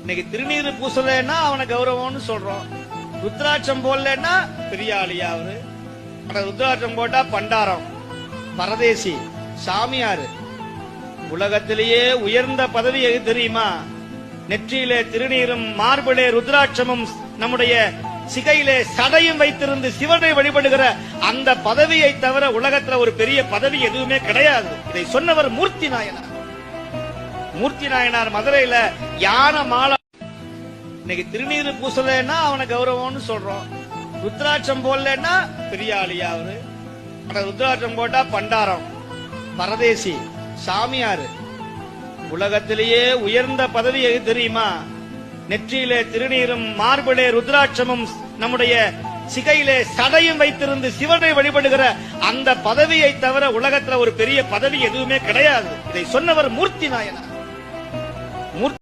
இன்னைக்கு திருநீர் பூசலன்னா அவனை கௌரவம்னு சொல்றோம். ருத்ராட்சம் போடலன்னா பெரிய ஆளியா அவரு. ருத்ராட்சம் போட்டா பண்டாரம், பரதேசி, சாமியாரு. உலகத்திலேயே உயர்ந்த பதவி எது தெரியுமா? நெற்றியிலே திருநீரும் மார்பிலே ருத்ராட்சமும் நம்முடைய சிகையிலே சடையும் வைத்திருந்து சிவனை வழிபடுகிற அந்த பதவியை தவிர உலகத்துல ஒரு பெரிய பதவி எதுவுமே கிடையாது. இதை சொன்னவர் மூர்த்தி நாயனார். மூர்த்தி நாயனார் மதுரையில யானை மாலை. இன்னைக்கு திருநீர் பூசலன்னா அவனை கௌரவம்னு சொல்றோம். ருத்ராட்சம் போடலன்னா பெரிய ஆளியா அவரு. ருத்ராட்சம் போட்டா பண்டாரம், பரதேசி, சாமியாரு. உலகத்திலேயே உயர்ந்த பதவி எது தெரியுமா? நெற்றியிலே திருநீரும் மார்பிலே ருத்ராட்சமும் நம்முடைய சிகையிலே சடையும் வைத்திருந்து சிவனை வழிபடுகிற அந்த பதவியை தவிர உலகத்துல ஒரு பெரிய பதவி எதுவுமே கிடையாது. இதை சொன்னவர் மூர்த்தி நாயனார்.